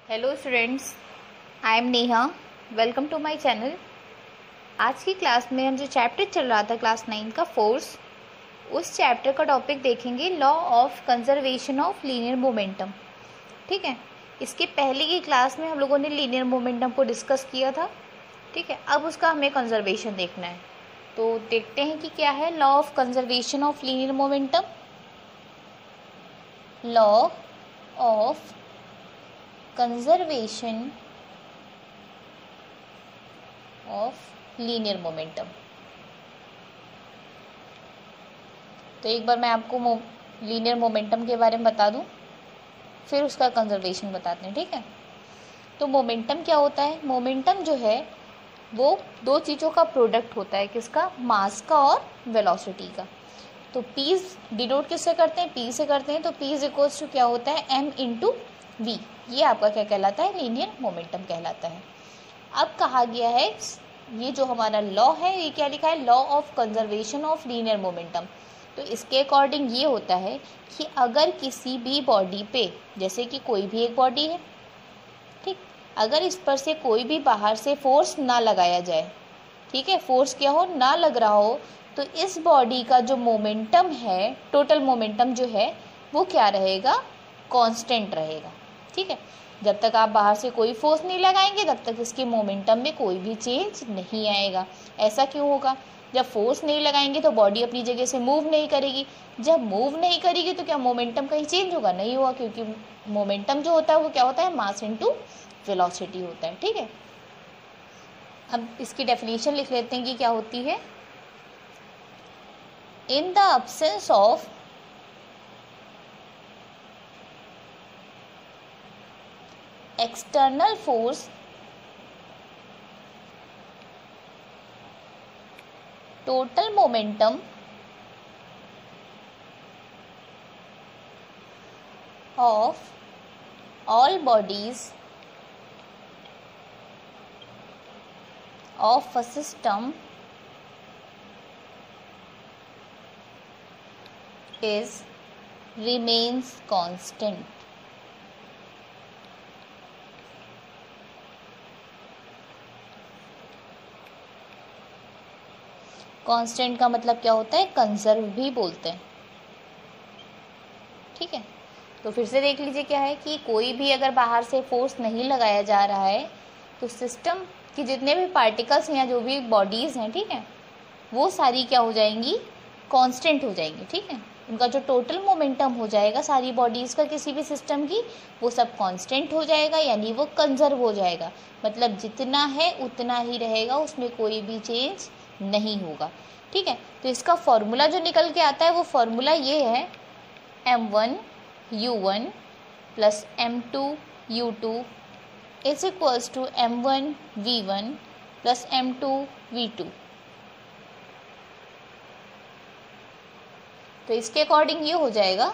Hello students, I am Neha. Welcome to my channel. आज की class में हम जो चैप्टर चल रहा था क्लास 9 का फोर्स, उस चैप्टर का टॉपिक देखेंगे law of conservation of linear momentum. ठीक है, इसके पहले की क्लास में हम लोगों ने लीनियर मोमेंटम को डिस्कस किया था। ठीक है, अब उसका हमें कंजर्वेशन देखना है। तो देखते हैं कि क्या है law of conservation of linear momentum. Law of conservation of linear momentum. तो एक बार मैं आपको लीनियर मोमेंटम के बारे में बता दूं, फिर उसका कंजर्वेशन बताते हैं। ठीक है, तो मोमेंटम क्या होता है? मोमेंटम जो है वो दो चीज़ों का प्रोडक्ट होता है। किसका? मास का और वेलोसिटी का। तो पी डिनोट किससे करते हैं? पी से करते हैं। तो पी इज इक्वल्स टू क्या होता है? M into V. ये आपका क्या कहलाता है? लीनियर मोमेंटम कहलाता है। अब कहा गया है, ये जो हमारा लॉ है, ये क्या लिखा है? Law of conservation of linear momentum. तो इसके अकॉर्डिंग ये होता है कि अगर किसी भी बॉडी पे, जैसे कि कोई भी एक बॉडी है, ठीक, अगर इस पर से कोई भी बाहर से फोर्स ना लगाया जाए, ठीक है, फोर्स क्या हो, ना लग रहा हो, तो इस बॉडी का जो मोमेंटम है, टोटल मोमेंटम जो है, वो क्या रहेगा? कांस्टेंट रहेगा। ठीक है, जब तक आप बाहर से कोई फोर्स नहीं लगाएंगे तब तक इसके मोमेंटम में कोई भी चेंज नहीं आएगा। ऐसा क्यों होगा? जब फोर्स नहीं लगाएंगे तो बॉडी अपनी जगह से मूव नहीं करेगी। जब मूव नहीं करेगी तो क्या मोमेंटम कहीं चेंज होगा? नहीं होगा, क्योंकि मोमेंटम जो होता है वो क्या होता है? मास इनटू वेलोसिटी होता है। ठीक है, अब इसकी डेफिनेशन लिख लेते हैं कि क्या होती है। In the absence of external force, total momentum of all bodies of a system is remains constant. Constant का मतलब क्या होता है? कंजर्व भी बोलते हैं। ठीक है, तो फिर से देख लीजिए क्या है कि कोई भी अगर बाहर से फोर्स नहीं लगाया जा रहा है तो सिस्टम की जितने भी पार्टिकल्स हैं या जो भी बॉडीज़ हैं, ठीक है, वो सारी क्या हो जाएंगी? कांस्टेंट हो जाएंगी। ठीक है, उनका जो टोटल मोमेंटम हो जाएगा सारी बॉडीज़ का किसी भी सिस्टम की, वो सब कांस्टेंट हो जाएगा, यानी वो कंजर्व हो जाएगा। मतलब जितना है उतना ही रहेगा, उसमें कोई भी चेंज नहीं होगा। ठीक है, तो इसका फॉर्मूला जो निकल के आता है वो फॉर्मूला ये है, m1 u1 plus m2 u2 is equals to m1 v1 plus m2 v2। तो इसके अकॉर्डिंग ये हो जाएगा।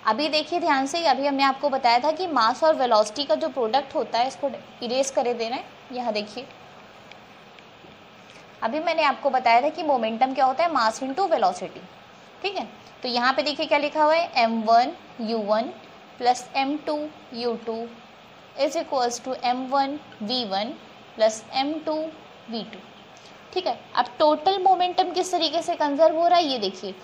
अभी देखिए ध्यान से, अभी हमने आपको बताया था कि मास और वेलोसिटी का जो प्रोडक्ट होता है, इसको इरेज करे देना है। यहाँ देखिए, अभी मैंने आपको बताया था कि मोमेंटम क्या होता है? Mass into velocity. ठीक है, तो यहाँ पे देखिए क्या लिखा हुआ है, m1 u1 plus m2 u2 is equals to m1 v1 plus m2 v2। ठीक है, अब टोटल मोमेंटम किस तरीके से कंजर्व हो रहा है ये देखिए।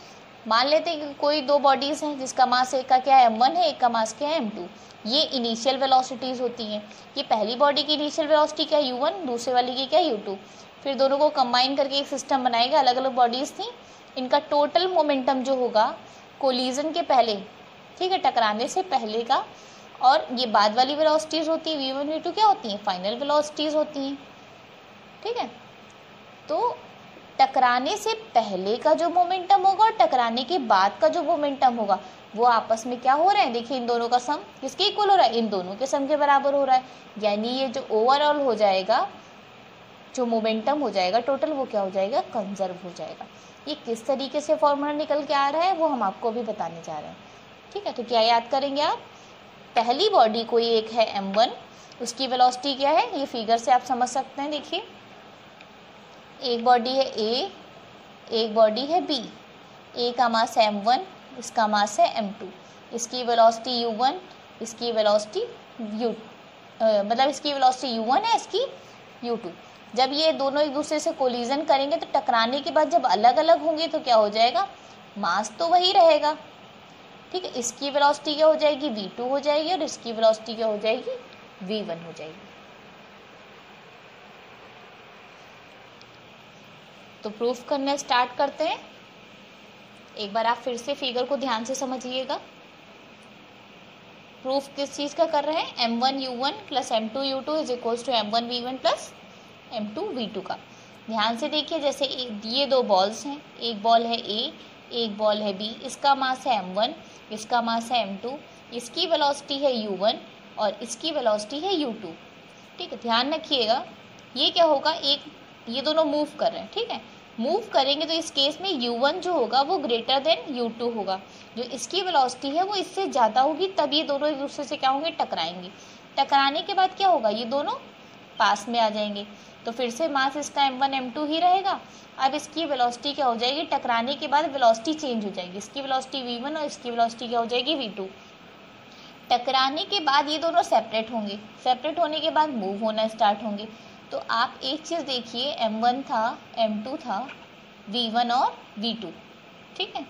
मान लेते हैं कि कोई दो बॉडीज़ हैं जिसका मास एक का क्या है? m1 है, एक का मास क्या है? m2। ये इनिशियल वेलोसिटीज़ होती हैं। ये पहली बॉडी की इनिशियल वेलोसिटी क्या है? u1, दूसरे वाली की क्या है? u2। फिर दोनों को कंबाइन करके एक सिस्टम बनाएगा। अलग अलग बॉडीज़ थी, इनका टोटल मोमेंटम जो होगा कोलिजन के पहले, ठीक है, टकराने से पहले का, और ये बाद वाली वेलोसिटीज़ होती है v1 v2 क्या होती हैं? फाइनल वेलोसिटीज़ होती हैं। ठीक है, तो टकराने से पहले का जो मोमेंटम होगा और टकराने के बाद का जो मोमेंटम होगा वो आपस में क्या हो रहा है? देखिए, इन दोनों का सम किसके इक्वल हो रहा है? इन दोनों के सम के बराबर हो रहा है। यानी ये जो ओवरऑल हो जाएगा, जो मोमेंटम हो जाएगा टोटल, वो क्या हो जाएगा? कंजर्व हो जाएगा। ये किस तरीके से फॉर्मूला निकल के आ रहा है वो हम आपको अभी बताने जा रहे हैं। ठीक है, तो क्या याद करेंगे आप? पहली बॉडी कोई एक है m1, उसकी वेलोसिटी क्या है? ये फिगर से आप समझ सकते हैं। देखिए, एक बॉडी है A, एक बॉडी है B। A का मास है m1, इसका मास है m2, इसकी वेलोसिटी u1, इसकी वेलोसिटी u2। मतलब इसकी वेलोसिटी u1 है, इसकी u2। जब ये दोनों एक दूसरे से कोलिजन करेंगे तो टकराने के बाद जब अलग अलग होंगे तो क्या हो जाएगा, मास तो वही रहेगा, ठीक है। इसकी वेलोसिटी क्या हो जाएगी, v2 हो जाएगी, और इसकी वेलोसिटी क्या हो जाएगी, v1 हो जाएगी। तो प्रूफ करना स्टार्ट करते हैं। एक बार आप फिर से फिगर को ध्यान से समझिएगा। प्रूफ किस चीज़ का कर रहे हैं, m1u1 plus m2u2 is equals to m1v1 plus m2v2 का। ध्यान से देखिए, जैसे ये दो बॉल्स हैं, एक बॉल है A, एक बॉल है B, इसका मास है m1, इसका मास है m2, इसकी वेलोसिटी है u1 और इसकी वेलोसिटी है u2, ठीक है। ध्यान रखिएगा, ये क्या होगा, ये दोनों मूव कर रहे हैं, ठीक है। मूव करेंगे तो इस केस में u1 जो होगा वो ग्रेटर देन u2 होगा, जो इसकी वेलोसिटी है वो इससे ज़्यादा होगी, तब ये दोनों एक दूसरे से क्या होंगे, टकराएंगे। टकराने के बाद क्या होगा, ये दोनों पास में आ जाएंगे, तो फिर से मास इसका m1 m2 ही रहेगा। अब इसकी वेलोसिटी क्या हो जाएगी, टकराने के बाद वेलोसिटी चेंज हो जाएगी, इसकी वेलोसिटी v1 और इसकी वेलोसिटी क्या हो जाएगी, v2। टकराने के बाद ये दोनों सेपरेट होंगे, सेपरेट होने के बाद मूव होना स्टार्ट होंगे। तो आप एक चीज़ देखिए, m1 था, m2 था, v1 और v2, ठीक है।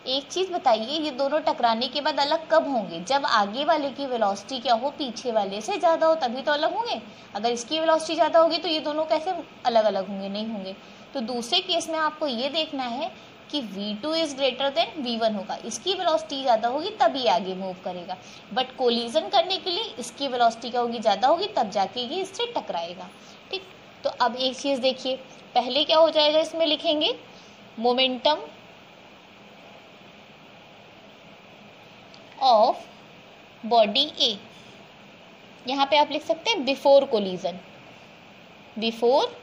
एक चीज़ बताइए, ये दोनों टकराने के बाद अलग कब होंगे, जब आगे वाले की वेलोसिटी क्या हो, पीछे वाले से ज़्यादा हो, तभी तो अलग होंगे। अगर इसकी वेलोसिटी ज़्यादा होगी तो ये दोनों कैसे अलग अलग होंगे, नहीं होंगे। तो दूसरे केस में आपको ये देखना है कि v2 is greater than v1 होगा, इसकी वेलोसिटी ज़्यादा होगी तभी आगे मूव करेगा, बट कोलिजन करने के लिए इसकी वेलोसिटी क्या होगी, ज़्यादा होगी, तब जाके ये इससे टकराएगा, ठीक। तो अब एक चीज़ देखिए, पहले क्या हो जाएगा, इसमें लिखेंगे मोमेंटम ऑफ बॉडी ए, यहाँ पे आप लिख सकते हैं before collision, before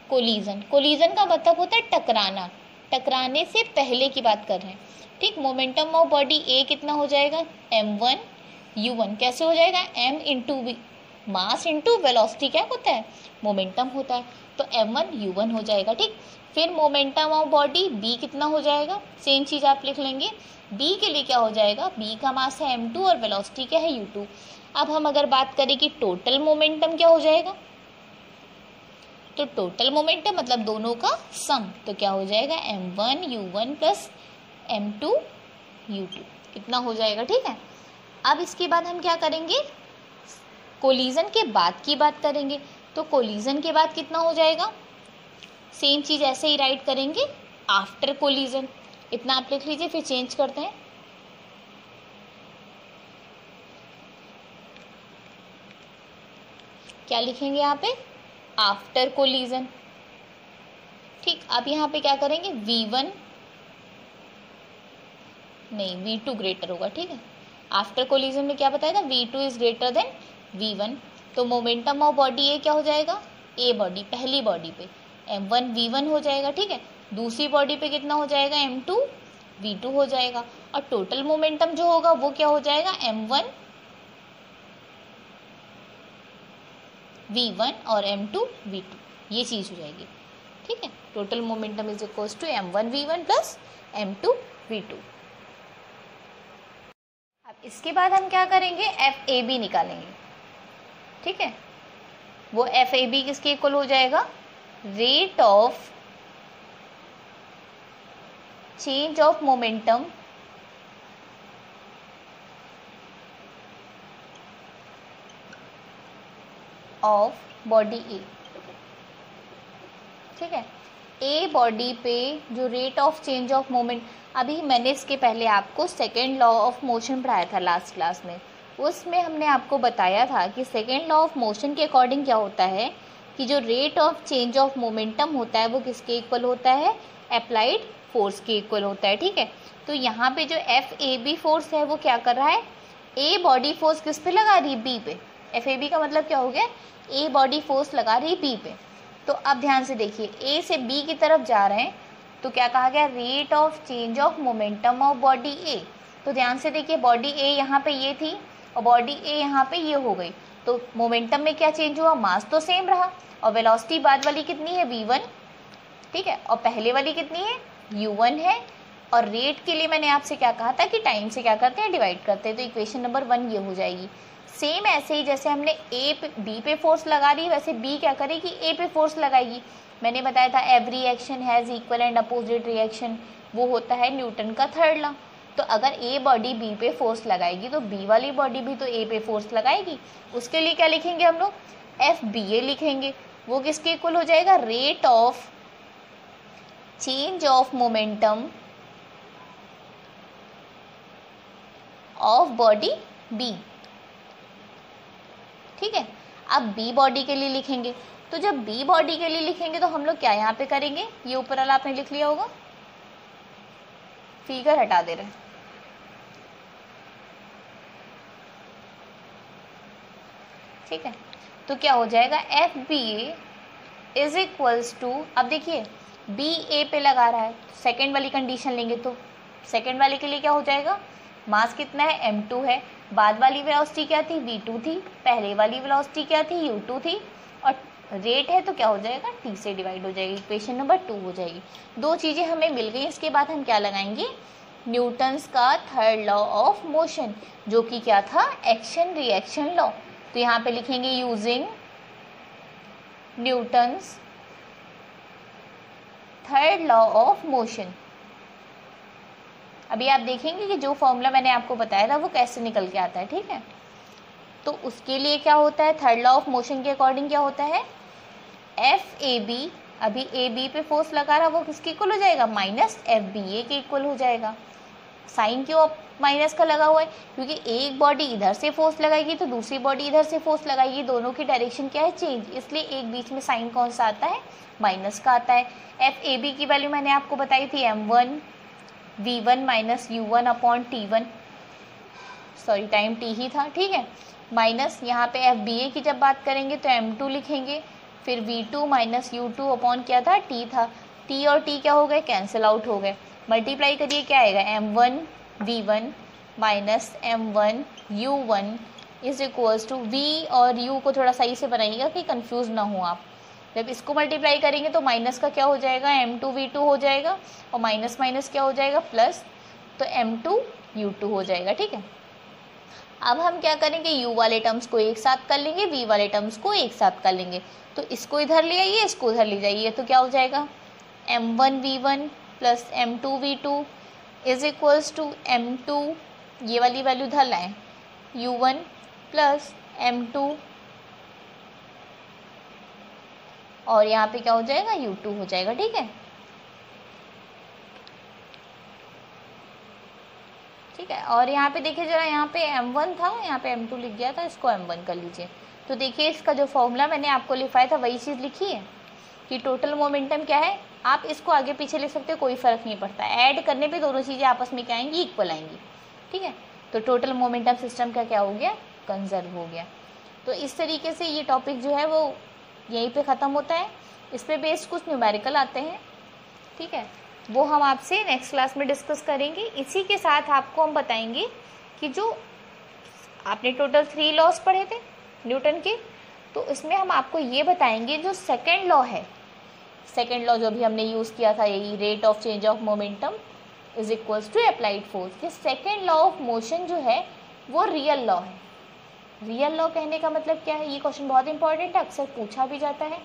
collision. Collision का मतलब होता है टकराना, टकराने से पहले की बात कर रहे हैं, ठीक। मोमेंटम ऑफ बॉडी ए कितना हो जाएगा, m1u1, कैसे हो जाएगा, m into V, mass into velocity क्या होता है, मोमेंटम होता है, तो m1u1 हो जाएगा, ठीक। फिर मोमेंटम ऑफ बॉडी b कितना हो जाएगा, सेम चीज़ आप लिख लेंगे, b के लिए क्या हो जाएगा, b का मास है m2 और वेलोसिटी क्या है u2। अब हम अगर बात करें कि टोटल मोमेंटम क्या हो जाएगा, तो टोटल मोमेंटम मतलब दोनों का सम, तो क्या हो जाएगा, m1u1 प्लस m2u2 कितना हो जाएगा, ठीक है। अब इसके बाद हम क्या करेंगे, कोलिजन के बाद की बात करेंगे। तो कोलिजन के बाद कितना हो जाएगा, सेम चीज़ ऐसे ही राइट करेंगे, आफ्टर कोलिजन, इतना आप लिख लीजिए, फिर चेंज करते हैं। क्या लिखेंगे यहाँ पे, आफ्टर कोलिजन, ठीक। अब यहाँ पे क्या करेंगे, v1 नहीं v2 ग्रेटर होगा, ठीक है। आफ्टर कोलिजन में क्या बताएगा, v2 is greater than v1, तो मोमेंटम ऑफ बॉडी ए क्या हो जाएगा, ए बॉडी, पहली बॉडी पे m1 v1 हो जाएगा, ठीक है। दूसरी बॉडी पे कितना हो जाएगा, m2 v2 हो जाएगा, और टोटल मोमेंटम जो होगा वो क्या हो जाएगा, m1 v1 और m2 v2, ये चीज़ हो जाएगी, ठीक है। Total momentum is equals to m1 v1 plus m2 v2। अब इसके बाद हम क्या करेंगे, FAB निकालेंगे, ठीक है। वो FAB किसके इक्वल हो जाएगा, rate of change of momentum of body A, ठीक है। ए बॉडी पे जो rate of change of moment, अभी मैंने इसके पहले आपको सेकेंड लॉ ऑफ मोशन पढ़ाया था लास्ट क्लास में, उसमें हमने आपको बताया था कि सेकेंड लॉ ऑफ मोशन के अकॉर्डिंग क्या होता है कि जो rate of change of momentum होता है वो किसके इक्वल होता है, अप्लाइड फोर्स के इक्वल होता है, ठीक है। तो यहाँ पे जो FAB फोर्स है वो क्या कर रहा है, ए बॉडी फोर्स किस पे लगा रही है, बी पे। FAB का मतलब क्या हो गया, ए बॉडी फोर्स लगा रही है बी पे। तो अब ध्यान से देखिए, ए से बी की तरफ जा रहे हैं, तो क्या कहा गया, rate of change of momentum of body A. तो ध्यान से देखिए, बॉडी ए यहाँ पे ये थी और बॉडी ए यहाँ पे ये हो गई, तो मोमेंटम में क्या चेंज हुआ, मास तो सेम रहा, और वेलोसिटी बाद वाली कितनी है, v1, ठीक है, और पहले वाली कितनी है, u1 है। और रेट के लिए मैंने आपसे क्या कहा था कि टाइम से क्या करते हैं, डिवाइड करते हैं, तो इक्वेशन नंबर 1 ये हो जाएगी। सेम ऐसे ही जैसे हमने ए पे बी पे फोर्स लगा दी, वैसे बी क्या करेगी, ए पे फोर्स लगाएगी। मैंने बताया था every action has equal and opposite reaction, वो होता है न्यूटन का थर्ड लॉ। तो अगर ए बॉडी बी पे फोर्स लगाएगी तो बी वाली बॉडी भी तो ए पे फोर्स लगाएगी। उसके लिए क्या लिखेंगे हम लोग, एफ बी ए लिखेंगे। वो किसके इक्वल हो जाएगा, rate of change of momentum of body B. ठीक है, अब बी बॉडी के लिए लिखेंगे। तो जब बी बॉडी के लिए लिखेंगे तो हम लोग क्या यहाँ पे करेंगे, ये ऊपर वाला आपने लिख लिया होगा, फिगर हटा दे रहे हैं। ठीक है, तो क्या हो जाएगा, F B A is equals to, अब देखिए बी ए पे लगा रहा है, सेकेंड वाली कंडीशन लेंगे तो सेकेंड वाले के लिए क्या हो जाएगा, मास कितना है, m2 है। बाद वाली वेलोसिटी क्या थी, v2 थी। पहले वाली वेलोसिटी क्या थी, u2 थी। और रेट है तो क्या हो जाएगा, t से डिवाइड हो जाएगी, इक्वेशन नंबर 2 हो जाएगी। दो चीज़ें हमें मिल गई। इसके बाद हम क्या लगाएंगे, न्यूटन्स का थर्ड लॉ ऑफ मोशन, जो कि क्या था, एक्शन रिएक्शन लॉ। तो यहाँ पे लिखेंगे using Newton's third law of motion. अभी आप देखेंगे कि जो फॉर्मूला मैंने आपको बताया था वो कैसे निकल के आता है। ठीक है, तो उसके लिए क्या होता है, थर्ड लॉ ऑफ मोशन के अकॉर्डिंग क्या होता है, एफ ए बी, अभी ए बी पे फोर्स लगा रहा, वो किसके इक्वल हो जाएगा, माइनस एफ बी ए के इक्वल हो जाएगा। साइन क्यों माइनस का लगा हुआ है, क्योंकि एक बॉडी इधर से फोर्स लगाएगी तो दूसरी बॉडी इधर से फोर्स लगाएगी, दोनों की डायरेक्शन क्या है, चेंज, इसलिए एक बीच में साइन कौन सा आता है, माइनस का आता है। एफ ए बी की वैल्यू मैंने आपको बताई थी m1 v1 minus u1 upon t1, sorry time t ही था। ठीक है, माइनस यहाँ पे एफ बी ए की जब बात करेंगे तो m2 लिखेंगे, फिर v2 माइनस u2 अपॉन क्या था, t था। t और t क्या हो गए, कैंसिल आउट हो गए। मल्टीप्लाई करिए, क्या आएगा, m1 v1 minus m1 u1 is equals to v और u को थोड़ा सही से बनाइएगा कि कंफ्यूज ना हो आप। जब इसको मल्टीप्लाई करेंगे तो माइनस का क्या हो जाएगा, m2 v2 हो जाएगा, और माइनस माइनस क्या हो जाएगा, प्लस, तो m2 u2 हो जाएगा। ठीक है, अब हम क्या करेंगे, u वाले टर्म्स को एक साथ कर लेंगे, v वाले टर्म्स को एक साथ कर लेंगे। तो इसको इधर ले आइए, इसको इधर ले जाइए, तो क्या हो जाएगा, m1 v1 plus m2 v2 is equals to m2, ये वाली वैल्यू इधर लाएं, u1 प्लस m2, और यहाँ पे क्या हो जाएगा, u2 हो जाएगा। ठीक है, ठीक है, और यहाँ पे देखिए जरा, यहाँ पे m1 था, यहाँ पे m2 लिख गया था, इसको m1 कर लीजिए। तो देखिए इसका जो फॉर्मूला मैंने आपको लिखवाया था वही चीज़ लिखी है कि टोटल मोमेंटम क्या है। आप इसको आगे पीछे लिख सकते हो, कोई फ़र्क नहीं पड़ता, ऐड करने पे दोनों चीज़ें आपस में क्या आएंगी, इक्वल आएंगी। ठीक है, तो टोटल मोमेंटम सिस्टम का क्या हो गया, कंजर्व हो गया। तो इस तरीके से ये टॉपिक जो है वो यहीं पे ख़त्म होता है। इस पे बेस्ड कुछ न्यूमेरिकल आते हैं। ठीक है, वो हम आपसे नेक्स्ट क्लास में डिस्कस करेंगे। इसी के साथ आपको हम बताएंगे कि जो आपने टोटल 3 लॉस पढ़े थे न्यूटन के, तो इसमें हम आपको ये बताएंगे जो सेकेंड लॉ है, सेकेंड लॉ जो भी हमने यूज़ किया था, यही rate of change of momentum is equals to applied force. ये सेकेंड लॉ ऑफ मोशन जो है वो रियल लॉ है। रियल लॉ कहने का मतलब क्या है, ये क्वेश्चन बहुत इंपॉर्टेंट है, अक्सर पूछा भी जाता है।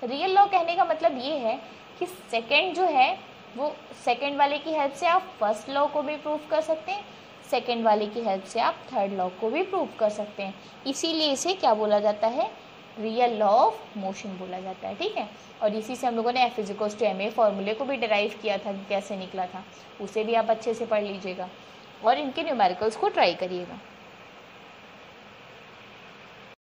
रियल लॉ कहने का मतलब ये है कि सेकेंड जो है वो सेकेंड वाले की हेल्प से आप फर्स्ट लॉ को भी प्रूव कर सकते हैं, सेकेंड वाले की हेल्प से आप थर्ड लॉ को भी प्रूव कर सकते हैं। इसीलिए इसे क्या बोला जाता है, रियल लॉ ऑफ मोशन बोला जाता है। ठीक है, और इसी से हम लोगों ने एफ इक्वल्स टू ma फॉर्मूले को भी डिराइव किया था कि कैसे निकला था, उसे भी आप अच्छे से पढ़ लीजिएगा और इनके न्यूमेरिकल्स को ट्राई करिएगा।